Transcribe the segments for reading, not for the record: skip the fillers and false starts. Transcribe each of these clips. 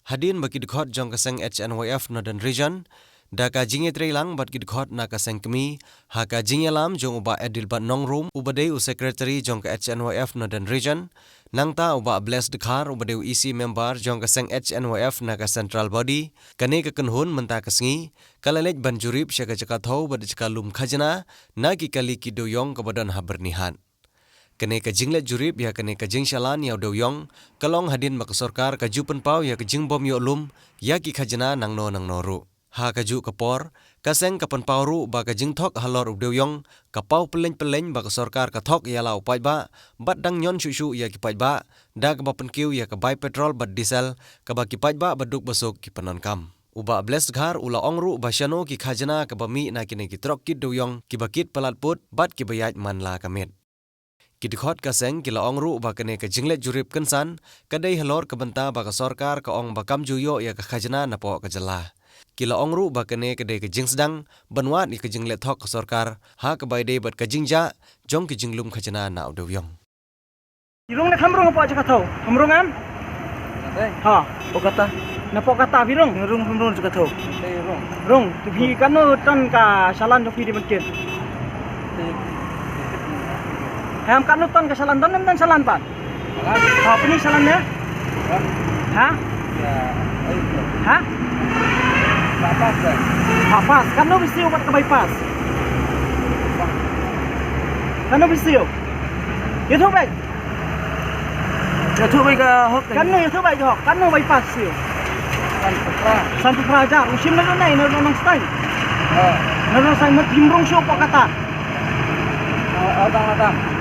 Hadin bagi dekhot jong kaseng HNYF Northern Region, da ka jinge trailang bat dekhot na kaseng kemi, ha ka jinge lam jong uba edil bat nong room, ubade u secretary jong ka HNYF Northern Region, nangta uba bless dekhar ubade u EC member jong kaseng HNYF na ka central body, kane ka kenhun menta kasngi, kalalej ban jurip syaka jaka thau bat jaka lum khajana, na ki kali ki doyong ka badan ha bernihan. Kene ka jinglet jurip ya kene ka jing shalan ya doyong kalong hadin mak sorkar ka jupen pau ya ka jing bom yo lum ya ki khajana nang no ru ha ka ju kapor kaseng ka pan pau ru ba ka jing thok halor u doyong ka pau peleng ba ka sorkar ka thok ya lau pai ba bat dang nyon shu ya ki pai ba da ka ba pen kiu ya ka bai petrol bat diesel ka ba ki pai ba baduk basuk ki panon kam uba bless ghar ula ongru ba shano ki khajana ka ba mi na kine ki trok kit doyong ki bakit palat put bat ki bayat man la kamit Kidikhot kaseng kila ongru ba kene ka jinglet jurip kensan kadai halor ka benta ba ka sorkar ka ong ba kam juyo ya ka khajana na po ka jala kila ongru ba kene kadai ka jing sedang banwat ni ka jinglet thok ka sorkar ha ka bai dei bat ka jingja jong ki jinglum khajana na udowyong Virung na kamrong apa aja katau? Kamrong am? Ha, Pokata, na po kata virung. rung juga tahu. Rung, tu bi kanu tan ka salan tu di masjid. Ham kanu tan ka salan tan salan pan. Ha, ini salannya? Ha? Ha? Pas, kanu bisiu buat ke bypass. Kanu bisiu. Itu baik. Ya tu mereka hok Kanu itu baik hok. Kanu bypass siu. Santu praja, usim na nai na nang stay. Na sai mat himrong syo po kata.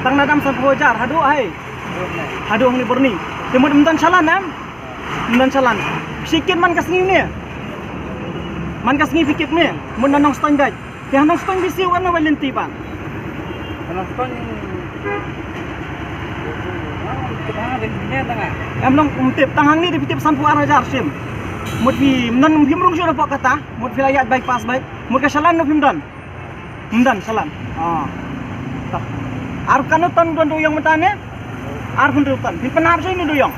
Tang nadam san praja, hadu ai. Hadu ni berni. Temut mentan salan am. Mentan salan. Sikit man kasngi ni. Man kasngi fikit ni. Mun nang stay dai. Yang nang stay bisiu kan walenti pan. Em long umtip tanghang ni dipitip sampu arajar sim. Mut vi nan himrung syo po kata, mut vi ayat bypass baik. Mut ka salan no himdan. Himdan salan. Ar kanu ton don doyong mentane. Ar hun rutan. Pi penar syo ni doyong.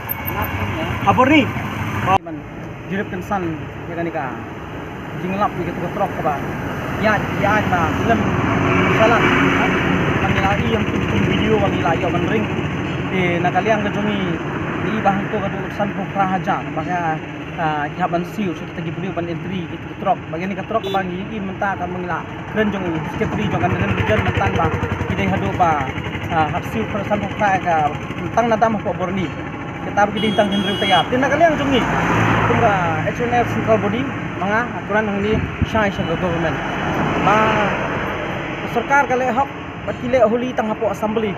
Habor ni. Man jirip kensan ya kanika. Jinglap ni ketrok ka ba. Ya ba film salan. Manilai yang video manilai yo manring. Nakaliang kejungi di bahan tu kadu sanpu prahaja maka jaban siu kita gi beliau ban entry kita trok bagian ni trok bang gi menta kan mengila keren jong sekretari jong kan dengan bijan mentan ba kita hadu ba hak siu sanpu prahaja tang nadam ko borni kita pergi tang hendri tayap tin nakaliang jungi tungga HNF central body manga aturan nang ni shai shai government ma sarkar kale hak bat kile holi tang hapo assembly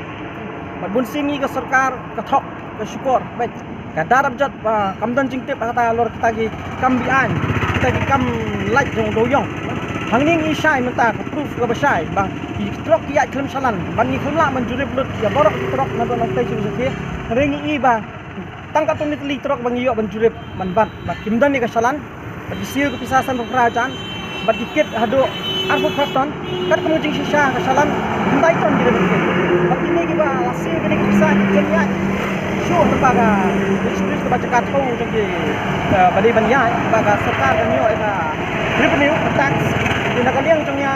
Bat bun singi ke sarkar ke thok ke syukur baik ka darab jat kamdan jingtip kata lor kita gi kam bian kita gi kam like jong doyong hangning isai menta ke proof ke basai bang ki trok ki ai klem salan ban ni khula menjurip lut ya borok trok na don tai su se ringi i bang tangka tu ni tli trok bang yo ban jurip man ban bat kimdan ni ke salan bat siu ke pisasan kerajaan bat dikit hado arfu fakton kat kemujing sisa ke salan hentai ton dire bat ini giba lasi kini bisa jenya show tembaga bisnis ke baca katau jadi bali banyak tembaga serta kanyo eka revenue tax ina kaliang jongnya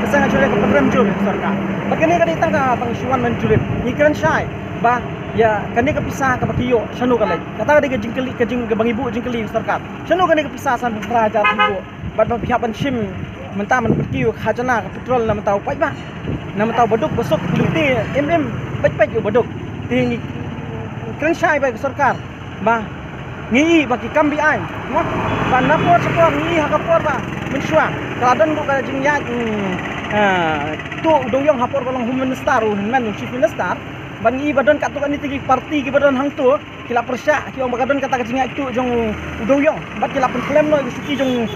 kesanga jure ke program jure serta bagini kali tangga pengisuan menjurip ikran syai ba ya kani kepisah ke bakiyo sanu kali kata dia jingkeli ke jing bang ibu jingkeli serta sanu kani kepisah san praja ibu bat pihak pensim mentah menperkiu khajana ke petrol nama tahu pai ba nama tahu beduk besok luti baik yo beduk tinggi keren syai bagi sarkar ba ngi bagi kambi ai mo ban napor sepor ngi hakapor ba mensuang kadan bu ka jingya tu doyong hapor balong home minister men chief minister ban ngi badon katukan ni tinggi parti ki badon hang tu kila persya ki ong badon kata jingya itu jong doyong bat kila pen claim no suci jong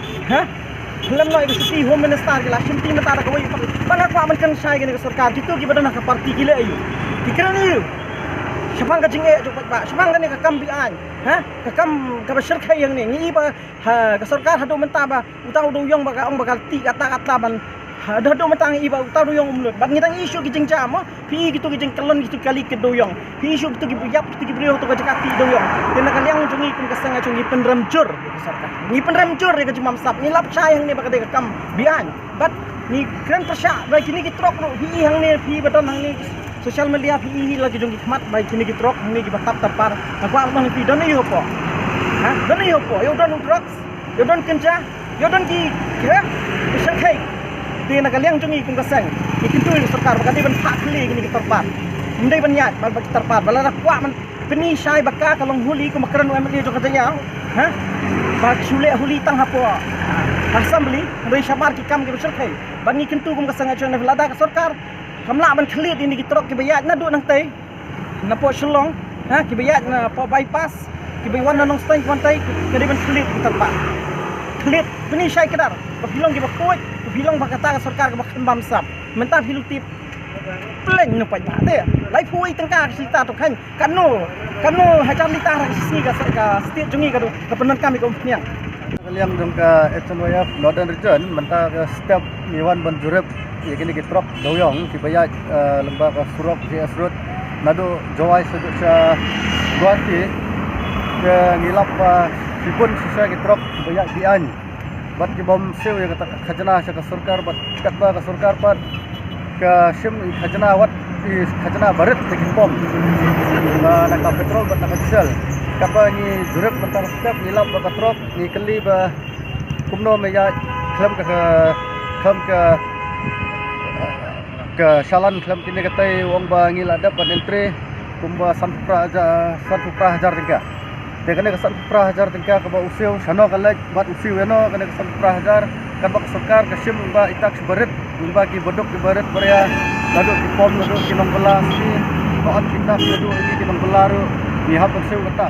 Dalam no eksekutif home minister gila simpi mata ada kawai bang aku amankan saya gini ke sarkar gitu kita nak ke parti gila ayu pikiran ayu siapa ka jinge jok pak siapa ka ni ka kambian ka kam ka syirkai yang ni ngi ba ke sarkar hadu menta ba utau doyong ba ka ong bakal ti kata ban Ada do matang iba utaru yang umlut. Bag ngitang isu kijeng jam, pi gitu kijeng kelon gitu kali ke doyong. Pi isu gitu giyap gitu gibriyo to kajati doyong. Tena kaliang jungi kum kasanga jungi penrem jur sarka. Ni penrem jur ya kajimam sap. Ni lap sayang ni bakade kam bian. But ni kren persya baik ini gitrok no pi hang ni pi baton hang ni sosial media pi lagi jungi khmat baik ini gitrok ni gibatap tapar. Aku amang pi don ni hopo. Ha? Don ni hopo. Yo don drugs. Yo don kenca. Yo don ki kira. Bisa kai. Di nakaliang jungi kung kaseng ikintu yung sarkar bakati ban pakli gini gitarpat hindi ban yat bal gitarpat bala nakwa man pinisay baka kalong huli ko makaran ng MLA jo katanya ha bag sule huli tang hapo assembly ray shamar ki kam ki sarkai bangi kintu kung kaseng ajo na lada ka sarkar kamla ban khlit ini gitrok ki bayat na do nang tay na po sulong ha ki bayat na po bypass ki baywan na nong stand kwantay kadi ban khlit gitarpat khlit pinisay kedar pagilong gi bakoy bilang bakata sarkar ka bakhan bamsap menta filutip pleng no pai bate lai phui tangka sita to khan kanu hajar lita ra sini ka state jungi ka do kapenan kami ko niang kalian dong ke HNYF Northern Region menta ke setiap miwan banjurep ya kini gitrok doyong ki bayat lembah ka surok di asrut nado jawai seduk sa guati ke ngilap sipun sisa gitrok bayat dian bat ki bom sew ya kata khajana sa sarkar bat katba ka sarkar pat ka sim khajana wat di khajana barat tekin bom na ka petrol bat ka diesel kapa ni jurep bentar step nilap ba truk ni keli ba kumno me ya klam ke shalan klam kini katai wong ba ngil ada ban entry kumba sanpra hajar tingka tekane kesan prah hajar tingka ke ba usiu sano kalaj bat usiu eno kane kesan prah hajar kan ba sarkar kasim ba itak barit ba ki bodok ki barit beria ladu ki pom ladu ki nong belas ki koat kita ladu ini ki nong belaru ni hab usiu kata